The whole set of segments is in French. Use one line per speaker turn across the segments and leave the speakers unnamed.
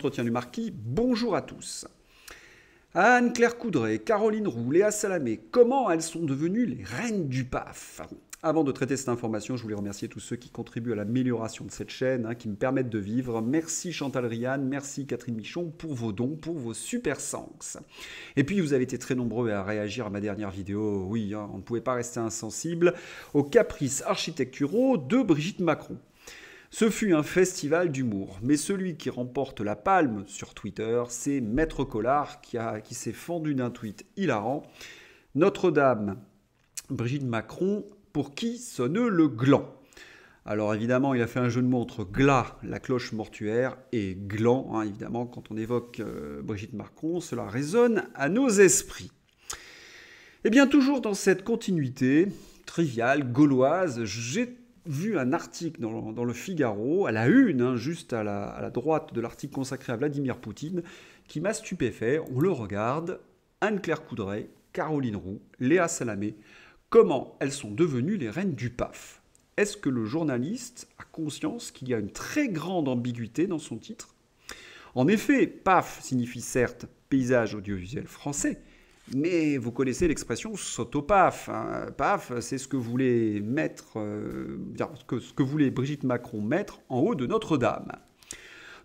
l'entretien du Marquis. Bonjour à tous. Anne-Claire Coudray, Caroline Roux, Léa Salamé, comment elles sont devenues les reines du PAF? Avant de traiter cette information, je voulais remercier tous ceux qui contribuent à l'amélioration de cette chaîne, qui me permettent de vivre. Merci Chantal Rianne, merci Catherine Michon pour vos dons, pour vos super thanks. Et puis vous avez été très nombreux à réagir à ma dernière vidéo. Oui, on ne pouvait pas rester insensible aux caprices architecturaux de Brigitte Macron. Ce fut un festival d'humour, mais celui qui remporte la palme sur Twitter, c'est Maître Collard qui s'est fendu d'un tweet hilarant. Notre-Dame, Brigitte Macron, pour qui sonne le gland? Alors évidemment, il a fait un jeu de mots entre glas, la cloche mortuaire, et gland. Évidemment, quand on évoque Brigitte Macron, cela résonne à nos esprits. Eh bien, toujours dans cette continuité triviale, gauloise, j'ai vu un article dans le Figaro, à la une, juste à la droite de l'article consacré à Vladimir Poutine, qui m'a stupéfait. On le regarde, Anne-Claire Coudray, Caroline Roux, Léa Salamé, comment elles sont devenues les reines du PAF? Est-ce que le journaliste a conscience qu'il y a une très grande ambiguïté dans son titre? En effet, PAF signifie certes paysage audiovisuel français, mais vous connaissez l'expression saute-au-PAF. PAF, c'est ce que voulait Brigitte Macron mettre en haut de Notre-Dame.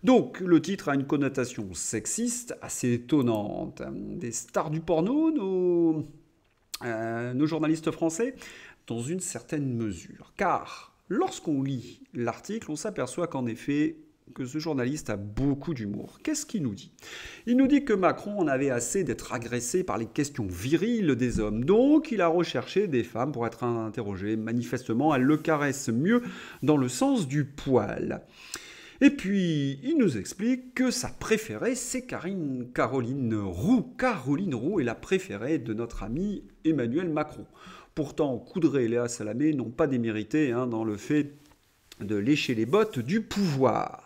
Donc, le titre a une connotation sexiste assez étonnante. Des stars du porno, nos journalistes français, dans une certaine mesure. Car lorsqu'on lit l'article, on s'aperçoit qu'en effet, que ce journaliste a beaucoup d'humour. Qu'est-ce qu'il nous dit? Il nous dit que Macron en avait assez d'être agressé par les questions viriles des hommes. Donc, il a recherché des femmes pour être interrogé. Manifestement, elles le caressent mieux dans le sens du poil. Et puis, il nous explique que sa préférée, c'est Caroline Roux. Caroline Roux est la préférée de notre ami Emmanuel Macron. Pourtant, Coudray et Léa Salamé n'ont pas démérité dans le fait de lécher les bottes du pouvoir.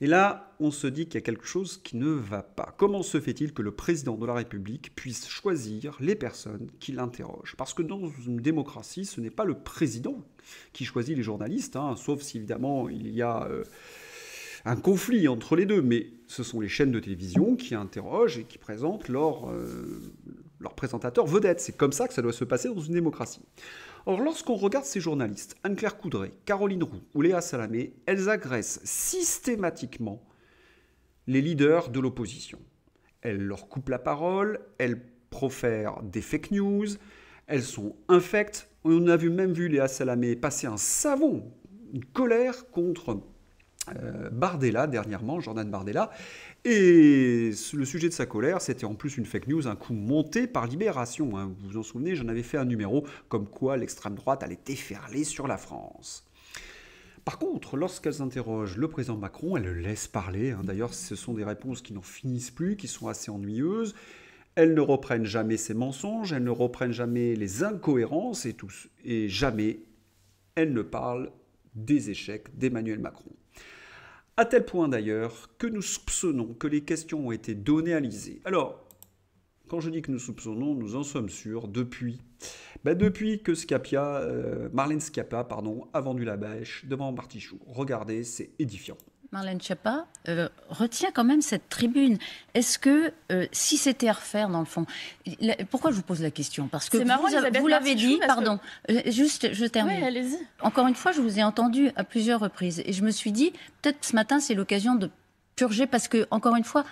Et là, on se dit qu'il y a quelque chose qui ne va pas. Comment se fait-il que le président de la République puisse choisir les personnes qui l'interrogent? Parce que dans une démocratie, ce n'est pas le président qui choisit les journalistes, sauf si évidemment il y a un conflit entre les deux. Mais ce sont les chaînes de télévision qui interrogent et qui présentent leurs présentateurs vedettes. C'est comme ça que ça doit se passer dans une démocratie. Or, lorsqu'on regarde ces journalistes, Anne-Claire Coudray, Caroline Roux ou Léa Salamé, elles agressent systématiquement les leaders de l'opposition. Elles leur coupent la parole, elles profèrent des fake news, elles sont infectes. On a même vu Léa Salamé passer un savon, une colère contre Bardella dernièrement, Jordan Bardella. Et le sujet de sa colère, c'était en plus une fake news, un coup monté par Libération. Vous vous en souvenez, j'en avais fait un numéro comme quoi l'extrême droite allait déferler sur la France. Par contre, lorsqu'elles interrogent le président Macron, elles le laissent parler. D'ailleurs, ce sont des réponses qui n'en finissent plus, qui sont assez ennuyeuses. Elles ne reprennent jamais ses mensonges, elles ne reprennent jamais les incohérences et jamais elles ne parlent des échecs d'Emmanuel Macron. À tel point d'ailleurs que nous soupçonnons que les questions ont été données à l'Élysée. Alors, quand je dis que nous soupçonnons, nous en sommes sûrs depuis que Marlène Schiappa a vendu la bêche devant Bartichou. Regardez, c'est édifiant.
Marlène Schiappa retient quand même cette tribune. Est-ce que, si c'était à refaire, dans le fond... Pourquoi je vous pose la question? Parce que vous l'avez dit, pardon, juste, je termine.
Oui, allez-y.
Encore une fois, je vous ai entendu à plusieurs reprises. Et je me suis dit, peut-être ce matin, c'est l'occasion de purger, parce que, encore une fois,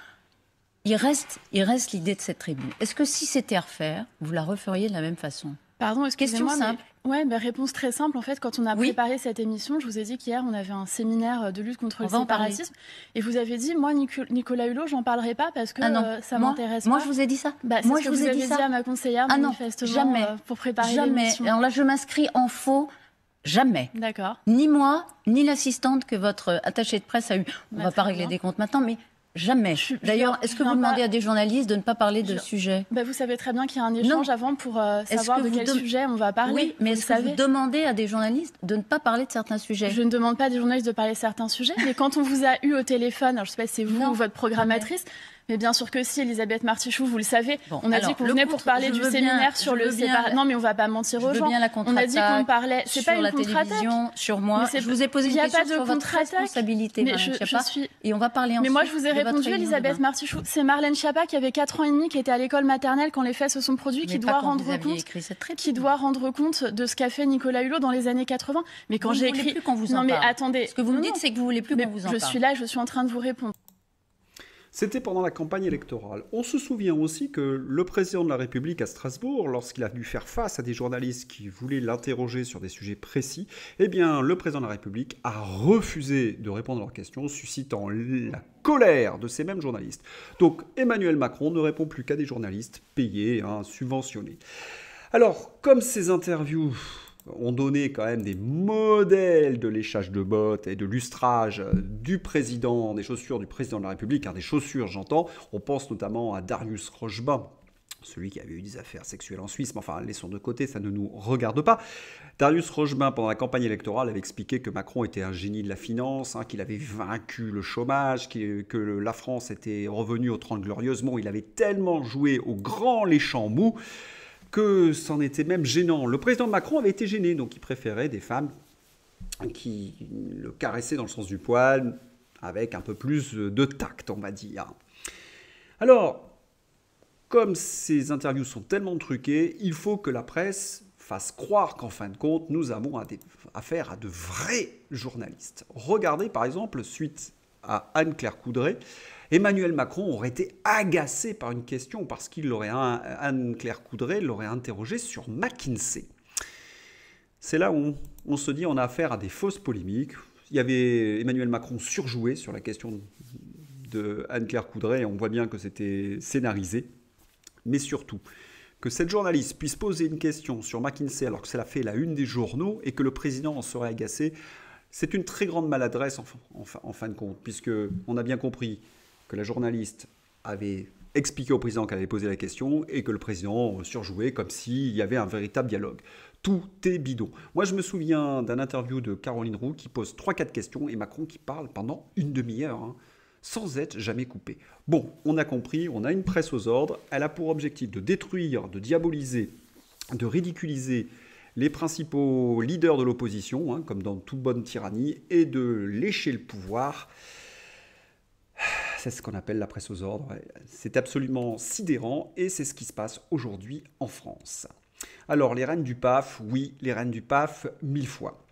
il reste l'idée de cette tribune. Est-ce que, si c'était à refaire, vous la referiez de la même façon?
Pardon, excusez-moi,
question simple.
Ouais, réponse très simple. En fait, quand on a préparé cette émission, je vous ai dit qu'hier, on avait un séminaire de lutte contre le séparatisme. Et vous avez dit, moi, Nicolas Hulot, j'en parlerai pas parce que ça m'intéresse pas.
Moi, je vous ai dit ça.
Moi, je vous ai dit ça à ma conseillère, manifestement,
jamais.
Pour préparer l'émission.
Alors là, je m'inscris en faux. Jamais.
D'accord.
Ni moi, ni l'assistante que votre attachée de presse a eue. On ne va pas régler des comptes maintenant, mais... Jamais. D'ailleurs, est-ce que vous demandez à des journalistes de ne pas parler de sujet?
Vous savez très bien qu'il y a un échange avant pour savoir de quel sujet on va parler.
Oui, mais est-ce que vous demandez à des journalistes de ne pas parler de certains sujets?
Je ne demande pas à des journalistes de parler de certains sujets, mais quand on vous a eu au téléphone, alors je ne sais pas si c'est vous ou votre programmatrice, Mais bien sûr que si, Elisabeth Martichoux, vous le savez. Bon, on a dit qu'on venait pour parler du séminaire sur le séparation. Non, mais on ne va pas mentir aux gens.
On a dit qu'on parlait.
C'est pas une contre-attaque.
Sur moi. Je vous ai posé une question sur votre responsabilité, Marlène Schiappa. Et on va parler ensuite.
Mais moi, je vous ai répondu, Elisabeth Martichoux. C'est Marlène Schiappa qui avait 4 ans et demi, qui était à l'école maternelle quand les faits se sont produits, qui doit rendre compte de ce qu'a fait Nicolas Hulot dans les années 80. Mais quand j'ai écrit.
Non, mais attendez. Ce que vous me dites, c'est que vous voulez plus qu'on vous en parle.
Je suis là, je suis en train de vous répondre.
C'était pendant la campagne électorale. On se souvient aussi que le président de la République à Strasbourg, lorsqu'il a dû faire face à des journalistes qui voulaient l'interroger sur des sujets précis, eh bien, le président de la République a refusé de répondre à leurs questions, suscitant la colère de ces mêmes journalistes. Donc, Emmanuel Macron ne répond plus qu'à des journalistes payés, subventionnés. Alors, comme ces interviews ont donné quand même des modèles de léchage de bottes et de lustrage du président, des chaussures du président de la République, des chaussures j'entends, on pense notamment à Darius Rochebin, celui qui avait eu des affaires sexuelles en Suisse, mais enfin laissons de côté, ça ne nous regarde pas. Darius Rochebin, pendant la campagne électorale, avait expliqué que Macron était un génie de la finance, qu'il avait vaincu le chômage, que la France était revenue aux 30 Glorieuses. Bon, il avait tellement joué au grand léchant mou que c'en était même gênant. Le président Macron avait été gêné, donc il préférait des femmes qui le caressaient dans le sens du poil, avec un peu plus de tact, on va dire. Alors, comme ces interviews sont tellement truquées, il faut que la presse fasse croire qu'en fin de compte, nous avons affaire à de vrais journalistes. Regardez par exemple, suite à Anne-Claire Coudray, Emmanuel Macron aurait été agacé par une question parce Anne-Claire Coudray l'aurait interrogé sur McKinsey. C'est là où on se dit on a affaire à des fausses polémiques. Il y avait Emmanuel Macron surjoué sur la question de Anne-Claire Coudray et on voit bien que c'était scénarisé. Mais surtout, que cette journaliste puisse poser une question sur McKinsey alors que cela fait la une des journaux et que le président en serait agacé, c'est une très grande maladresse en fin de compte, puisqu'on a bien compris que la journaliste avait expliqué au président qu'elle avait posé la question et que le président surjouait comme s'il y avait un véritable dialogue. Tout est bidon. Moi, je me souviens d'un interview de Caroline Roux qui pose 3-4 questions et Macron qui parle pendant une demi-heure, sans être jamais coupé. Bon, on a compris, on a une presse aux ordres. Elle a pour objectif de détruire, de diaboliser, de ridiculiser les principaux leaders de l'opposition, comme dans toute bonne tyrannie, et de lécher le pouvoir. C'est ce qu'on appelle la presse aux ordres. C'est absolument sidérant et c'est ce qui se passe aujourd'hui en France. Alors, les reines du PAF, oui, les reines du PAF, 1000 fois.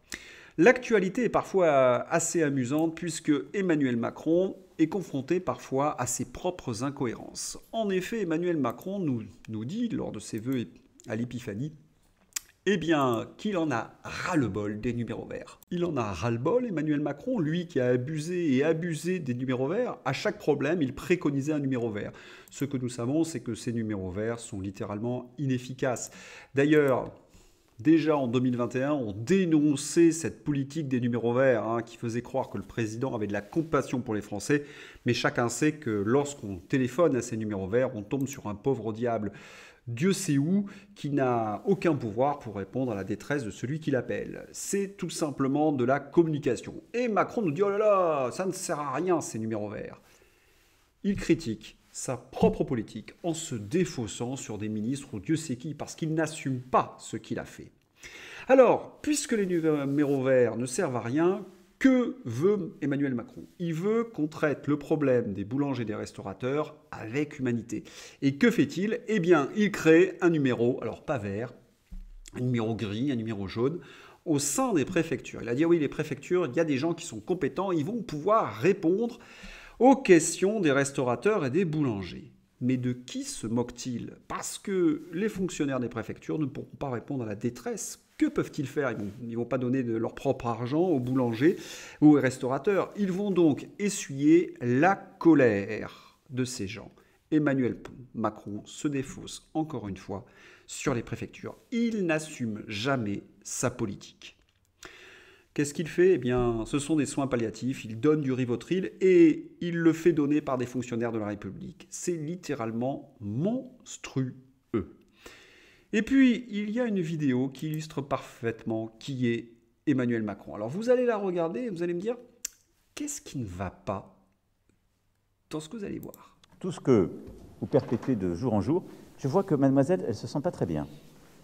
L'actualité est parfois assez amusante puisque Emmanuel Macron est confronté parfois à ses propres incohérences. En effet, Emmanuel Macron nous dit, lors de ses vœux à l'Épiphanie, eh bien, qu'il en a ras-le-bol des numéros verts. Il en a ras-le-bol, Emmanuel Macron, lui qui a abusé des numéros verts. À chaque problème, il préconisait un numéro vert. Ce que nous savons, c'est que ces numéros verts sont littéralement inefficaces. D'ailleurs, déjà en 2021, on dénonçait cette politique des numéros verts qui faisait croire que le président avait de la compassion pour les Français. Mais chacun sait que lorsqu'on téléphone à ces numéros verts, on tombe sur un pauvre diable. Dieu sait où, qui n'a aucun pouvoir pour répondre à la détresse de celui qui l'appelle. C'est tout simplement de la communication. Et Macron nous dit « Oh là là, ça ne sert à rien ces numéros verts ». Il critique sa propre politique en se défaussant sur des ministres ou Dieu sait qui, parce qu'il n'assume pas ce qu'il a fait. Alors, puisque les numéros verts ne servent à rien, que veut Emmanuel Macron? Il veut qu'on traite le problème des boulangers et des restaurateurs avec humanité. Et que fait-il? Eh bien, il crée un numéro, alors pas vert, un numéro gris, un numéro jaune, au sein des préfectures. Il a dit oui, les préfectures, il y a des gens qui sont compétents, ils vont pouvoir répondre aux questions des restaurateurs et des boulangers. Mais de qui se moque-t-il? Parce que les fonctionnaires des préfectures ne pourront pas répondre à la détresse. Que peuvent-ils faire? Ils ne vont pas donner de leur propre argent aux boulangers ou aux restaurateurs. Ils vont donc essuyer la colère de ces gens. Emmanuel Macron se défausse encore une fois sur les préfectures. Il n'assume jamais sa politique. Qu'est-ce qu'il fait? Eh bien, ce sont des soins palliatifs. Il donne du Rivotril et il le fait donner par des fonctionnaires de la République. C'est littéralement monstrueux. Et puis, il y a une vidéo qui illustre parfaitement qui est Emmanuel Macron. Alors, vous allez la regarder et vous allez me dire, qu'est-ce qui ne va pas dans ce que vous allez voir?
tout ce que vous perpétuez de jour en jour, je vois que mademoiselle, elle ne se sent pas très bien.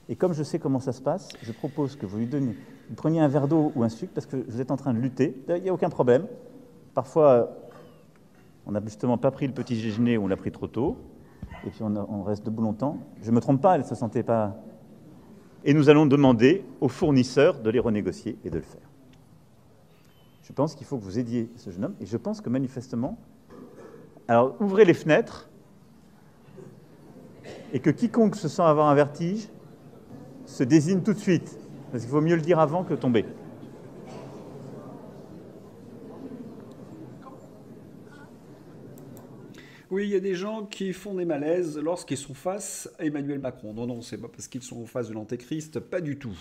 Et comme je sais comment ça se passe, je propose que vous vous preniez un verre d'eau ou un sucre, parce que vous êtes en train de lutter. Il n'y a aucun problème. Parfois, on n'a justement pas pris le petit déjeuner ou on l'a pris trop tôt, et puis on reste debout longtemps. Je ne me trompe pas, elle ne se sentait pas... Et nous allons demander aux fournisseurs de les renégocier et de le faire. Je pense qu'il faut que vous aidiez ce jeune homme, et je pense que manifestement... Alors, ouvrez les fenêtres, et que quiconque se sent avoir un vertige se désigne tout de suite, parce qu'il vaut mieux le dire avant que tomber.
Oui, il y a des gens qui font des malaises lorsqu'ils sont face à Emmanuel Macron. Non, c'est pas parce qu'ils sont en face de l'antéchrist, pas du tout.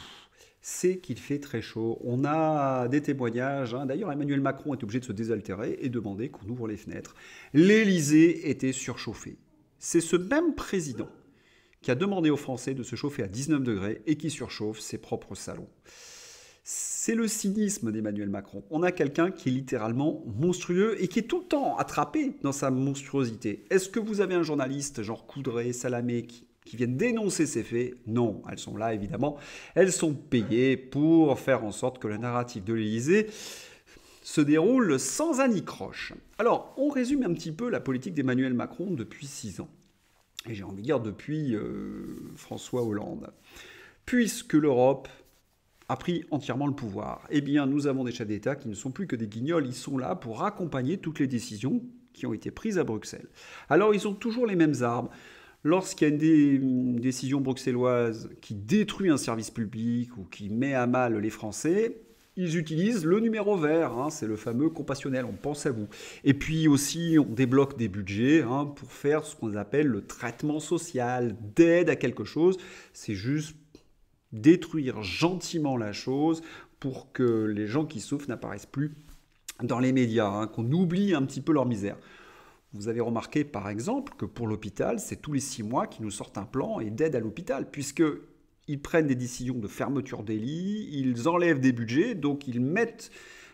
C'est qu'il fait très chaud. On a des témoignages. D'ailleurs, Emmanuel Macron est obligé de se désaltérer et demander qu'on ouvre les fenêtres. L'Élysée était surchauffé. C'est ce même président qui a demandé aux Français de se chauffer à 19 degrés et qui surchauffe ses propres salons. C'est le cynisme d'Emmanuel Macron. On a quelqu'un qui est littéralement monstrueux et qui est tout le temps attrapé dans sa monstruosité. Est-ce que vous avez un journaliste genre Coudray, Salamé qui viennent dénoncer ces faits? Non, elles sont là évidemment. Elles sont payées pour faire en sorte que le narratif de l'Élysée se déroule sans anicroche. Alors, on résume un petit peu la politique d'Emmanuel Macron depuis 6 ans. Et j'ai envie de dire depuis François Hollande. Puisque l'Europe a pris entièrement le pouvoir, eh bien nous avons des chefs d'État qui ne sont plus que des guignols, ils sont là pour accompagner toutes les décisions qui ont été prises à Bruxelles. Alors ils ont toujours les mêmes armes. Lorsqu'il y a une décision bruxelloise qui détruit un service public ou qui met à mal les Français, ils utilisent le numéro vert, c'est le fameux compassionnel, on pense à vous. Et puis aussi, on débloque des budgets pour faire ce qu'on appelle le traitement social, d'aide à quelque chose. C'est juste détruire gentiment la chose pour que les gens qui souffrent n'apparaissent plus dans les médias, qu'on oublie un petit peu leur misère. Vous avez remarqué par exemple que pour l'hôpital, c'est tous les 6 mois qu'ils nous sortent un plan et d'aide à l'hôpital, puisque ils prennent des décisions de fermeture des lits, ils enlèvent des budgets, donc ils mettent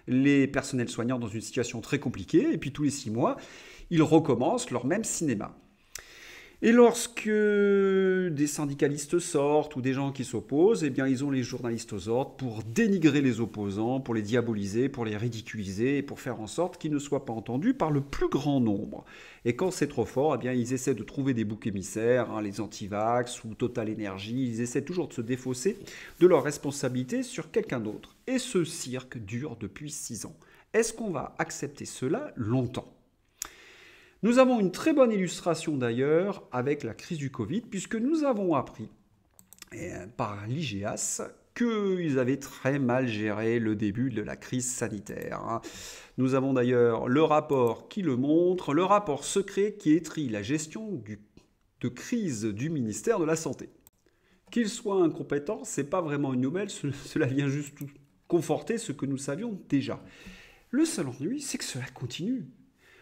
les personnels soignants dans une situation très compliquée, et puis tous les 6 mois, ils recommencent leur même cinéma. Et lorsque des syndicalistes sortent ou des gens qui s'opposent, eh bien ils ont les journalistes aux ordres pour dénigrer les opposants, pour les diaboliser, pour les ridiculiser, et pour faire en sorte qu'ils ne soient pas entendus par le plus grand nombre. Et quand c'est trop fort, eh bien ils essaient de trouver des boucs émissaires, les antivax ou Total Energy, ils essaient toujours de se défausser de leurs responsabilités sur quelqu'un d'autre. Et ce cirque dure depuis 6 ans. Est-ce qu'on va accepter cela longtemps ? Nous avons une très bonne illustration d'ailleurs avec la crise du Covid, puisque nous avons appris par l'IGAS qu'ils avaient très mal géré le début de la crise sanitaire. Nous avons d'ailleurs le rapport qui le montre, le rapport secret qui étrit la gestion de crise du ministère de la Santé. Qu'il soit incompétent, ce n'est pas vraiment une nouvelle, cela vient juste conforter ce que nous savions déjà. Le seul ennui, c'est que cela continue.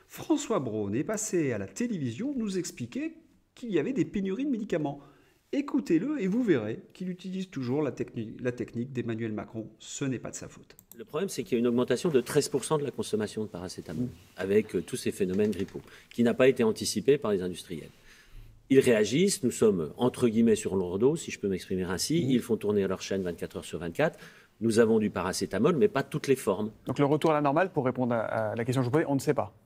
François Braun est passé à la télévision nous expliquer qu'il y avait des pénuries de médicaments. Écoutez-le et vous verrez qu'il utilise toujours la technique d'Emmanuel Macron. Ce n'est pas de sa faute.
Le problème, c'est qu'il y a une augmentation de 13% de la consommation de paracétamol, avec tous ces phénomènes grippaux, qui n'a pas été anticipé par les industriels. Ils réagissent, nous sommes entre guillemets sur leur dos, si je peux m'exprimer ainsi, ils font tourner leur chaîne 24 heures sur 24. Nous avons du paracétamol, mais pas toutes les formes.
Donc le retour à la normale, pour répondre à la question que je vous posais, on ne sait pas.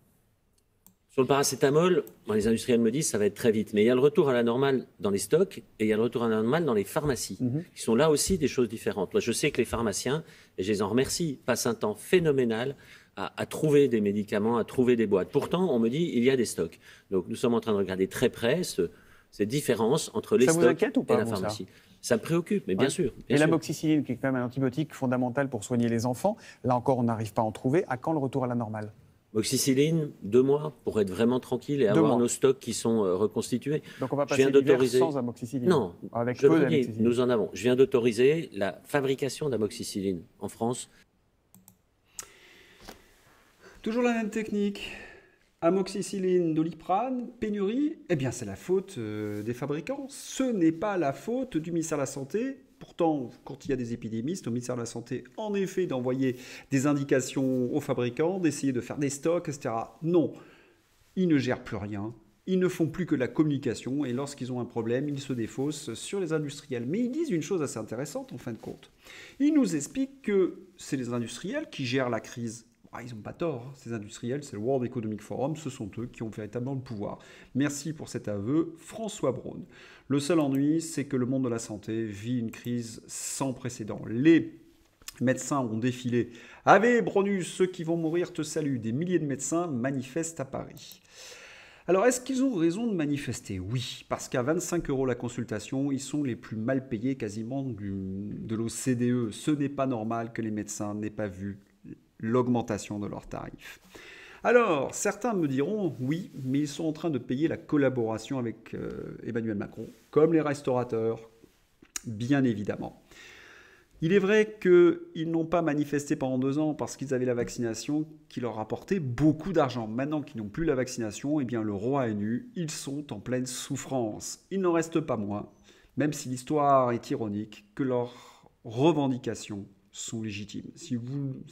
Sur le paracétamol, les industriels me disent que ça va être très vite. Mais il y a le retour à la normale dans les stocks et il y a le retour à la normale dans les pharmacies, qui sont là aussi des choses différentes. Moi, je sais que les pharmaciens, et je les en remercie, passent un temps phénoménal à trouver des médicaments, à trouver des boîtes. Pourtant, on me dit qu'il y a des stocks. Donc nous sommes en train de regarder très près cette différence entre les stocks et la pharmacie. Ça me préoccupe, mais bien sûr.
Et l'amoxicilline, qui est quand même un antibiotique fondamental pour soigner les enfants, là encore, on n'arrive pas à en trouver. À quand le retour à la normale ?
Moxicilline, 2 mois pour être vraiment tranquille et avoir nos stocks qui sont reconstitués.
Donc on va passer l'hiver sans amoxicilline.
Non, avec peu d'amoxicilline. Nous en avons. Je viens d'autoriser la fabrication d'amoxicilline en France.
Toujours la même technique. Amoxicilline, Doliprane, pénurie, eh bien c'est la faute des fabricants. Ce n'est pas la faute du ministère de la Santé. Pourtant, quand il y a des épidémies, c'est au ministère de la Santé, en effet, d'envoyer des indications aux fabricants, d'essayer de faire des stocks, etc. Non, ils ne gèrent plus rien. Ils ne font plus que la communication et lorsqu'ils ont un problème, ils se défaussent sur les industriels. Mais ils disent une chose assez intéressante en fin de compte. Ils nous expliquent que c'est les industriels qui gèrent la crise. Ils n'ont pas tort, hein. Ces industriels, c'est le World Economic Forum, ce sont eux qui ont véritablement le pouvoir. Merci pour cet aveu, François Braun. Le seul ennui, c'est que le monde de la santé vit une crise sans précédent. Les médecins ont défilé. Ave Bronus, ceux qui vont mourir te saluent. Des milliers de médecins manifestent à Paris. Alors, est-ce qu'ils ont raison de manifester? Oui, parce qu'à 25 € la consultation, ils sont les plus mal payés quasiment de l'OCDE. Ce n'est pas normal que les médecins n'aient pas vu l'augmentation de leurs tarifs. Alors, certains me diront, oui, mais ils sont en train de payer la collaboration avec Emmanuel Macron, comme les restaurateurs, bien évidemment. Il est vrai qu'ils n'ont pas manifesté pendant 2 ans parce qu'ils avaient la vaccination qui leur rapportait beaucoup d'argent. Maintenant qu'ils n'ont plus la vaccination, eh bien le roi est nu, ils sont en pleine souffrance. Il n'en reste pas moins, même si l'histoire est ironique, que leurs revendications sont légitimes. Si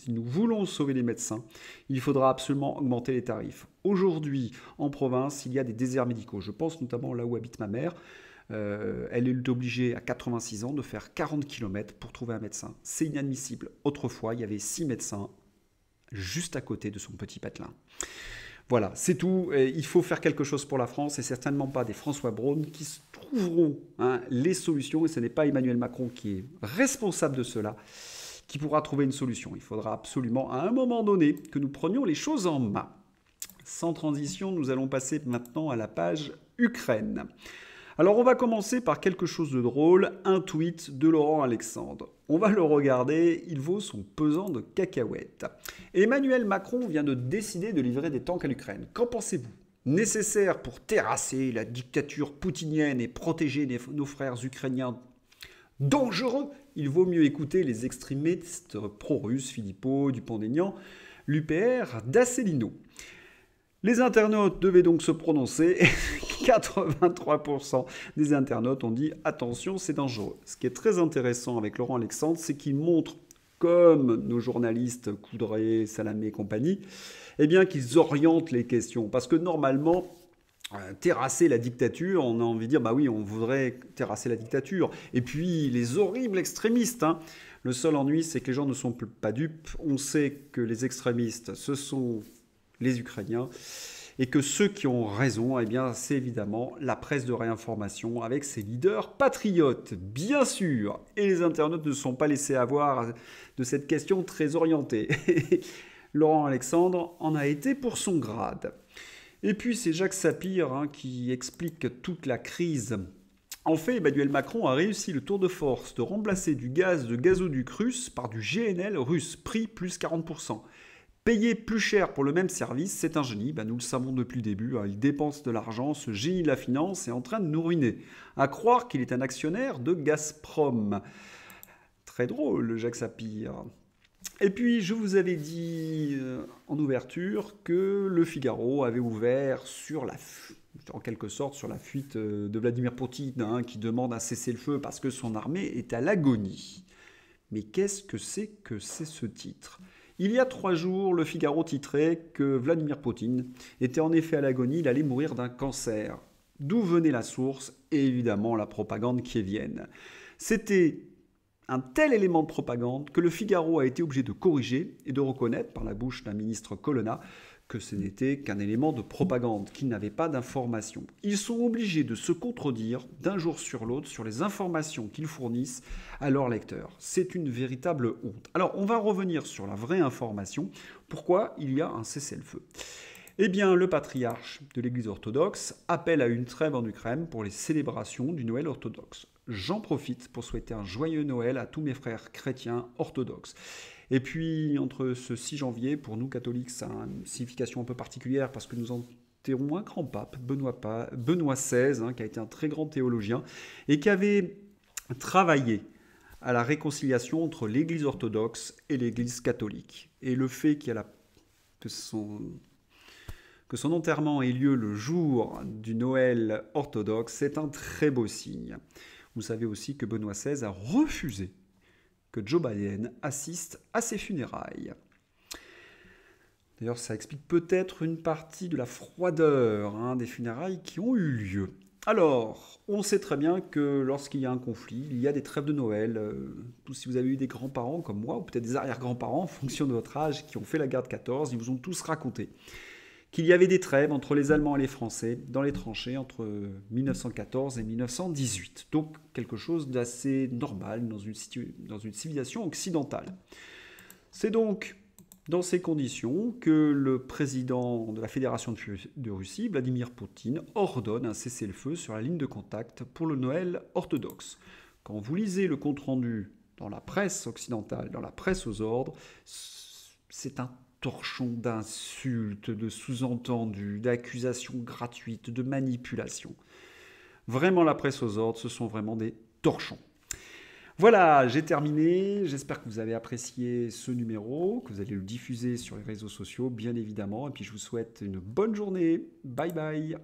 nous voulons sauver les médecins, il faudra absolument augmenter les tarifs. Aujourd'hui, en province, il y a des déserts médicaux. Je pense notamment là où habite ma mère. Elle est obligée à 86 ans de faire 40 km pour trouver un médecin. C'est inadmissible. Autrefois, il y avait 6 médecins juste à côté de son petit patelin. Voilà, c'est tout. Il faut faire quelque chose pour la France et certainement pas des François Braun qui trouveront les solutions. Et ce n'est pas Emmanuel Macron qui est responsable de cela qui pourra trouver une solution. Il faudra absolument à un moment donné que nous prenions les choses en main. Sans transition, nous allons passer maintenant à la page Ukraine. Alors on va commencer par quelque chose de drôle, un tweet de Laurent Alexandre. On va le regarder, il vaut son pesant de cacahuètes. Emmanuel Macron vient de décider de livrer des tanks à l'Ukraine. Qu'en pensez-vous? Nécessaire pour terrasser la dictature poutinienne et protéger nos frères ukrainiens dangereux? Il vaut mieux écouter les extrémistes pro-russes, Philippot, Dupont-Aignan, l'UPR d'Asselineau. Les internautes devaient donc se prononcer. 83% des internautes ont dit « Attention, c'est dangereux ». Ce qui est très intéressant avec Laurent Alexandre, c'est qu'il montre, comme nos journalistes Coudray, Salamé et compagnie, eh bien qu'ils orientent les questions. Parce que normalement, terrasser la dictature, on a envie de dire « Bah oui, on voudrait terrasser la dictature ». Et puis, les horribles extrémistes, Le seul ennui, c'est que les gens ne sont pas dupes. On sait que les extrémistes, ce sont les Ukrainiens. Et que ceux qui ont raison, eh bien, c'est évidemment la presse de réinformation avec ses leaders patriotes, bien sûr. Et les internautes ne sont pas laissés avoir de cette question très orientée. Laurent Alexandre en a été pour son grade. Et puis, c'est Jacques Sapir qui explique toute la crise. En fait, Emmanuel Macron a réussi le tour de force de remplacer du gaz de gazoduc russe par du GNL russe, prix plus 40%. Payer plus cher pour le même service, c'est un génie. Nous le savons depuis le début. Il dépense de l'argent. Ce génie de la finance est en train de nous ruiner. À croire qu'il est un actionnaire de Gazprom. Très drôle, Jacques Sapir. Et puis, je vous avais dit en ouverture que le Figaro avait ouvert en quelque sorte sur la fuite de Vladimir Poutine, qui demande un cessez-le-feu parce que son armée est à l'agonie. Mais qu'est-ce que c'est ce titre ? Il y a 3 jours, le Figaro titrait que Vladimir Poutine était en effet à l'agonie, il allait mourir d'un cancer. D'où venait la source? Et évidemment la propagande kievienne. C'était un tel élément de propagande que le Figaro a été obligé de corriger et de reconnaître par la bouche d'un ministre Colonna que ce n'était qu'un élément de propagande, qu'il n'avait pas d'information. Ils sont obligés de se contredire d'un jour sur l'autre sur les informations qu'ils fournissent à leurs lecteurs. C'est une véritable honte. Alors, on va revenir sur la vraie information. Pourquoi il y a un cessez-le-feu ? Eh bien, le patriarche de l'Église orthodoxe appelle à une trêve en Ukraine pour les célébrations du Noël orthodoxe. J'en profite pour souhaiter un joyeux Noël à tous mes frères chrétiens orthodoxes. Et puis, entre ce 6 janvier, pour nous catholiques, ça a une signification un peu particulière parce que nous enterrons un grand pape, Benoît XVI, qui a été un très grand théologien et qui avait travaillé à la réconciliation entre l'Église orthodoxe et l'Église catholique. Et le fait que son enterrement ait lieu le jour du Noël orthodoxe, c'est un très beau signe. Vous savez aussi que Benoît XVI a refusé que Joe Biden assiste à ses funérailles. D'ailleurs, ça explique peut-être une partie de la froideur des funérailles qui ont eu lieu. Alors, on sait très bien que lorsqu'il y a un conflit, il y a des trêves de Noël. Si vous avez eu des grands-parents comme moi, ou peut-être des arrière-grands-parents, en fonction de votre âge, qui ont fait la guerre de 14, ils vous ont tous raconté qu'il y avait des trêves entre les Allemands et les Français dans les tranchées entre 1914 et 1918. Donc, quelque chose d'assez normal dans une civilisation occidentale. C'est donc dans ces conditions que le président de la Fédération de Russie, Vladimir Poutine, ordonne un cessez-le-feu sur la ligne de contact pour le Noël orthodoxe. Quand vous lisez le compte-rendu dans la presse occidentale, dans la presse aux ordres, c'est un torchon d'insultes, de sous-entendus, d'accusations gratuites, de manipulations. Vraiment, la presse aux ordres, ce sont vraiment des torchons. Voilà, j'ai terminé. J'espère que vous avez apprécié ce numéro, que vous allez le diffuser sur les réseaux sociaux, bien évidemment. Et puis, je vous souhaite une bonne journée. Bye bye.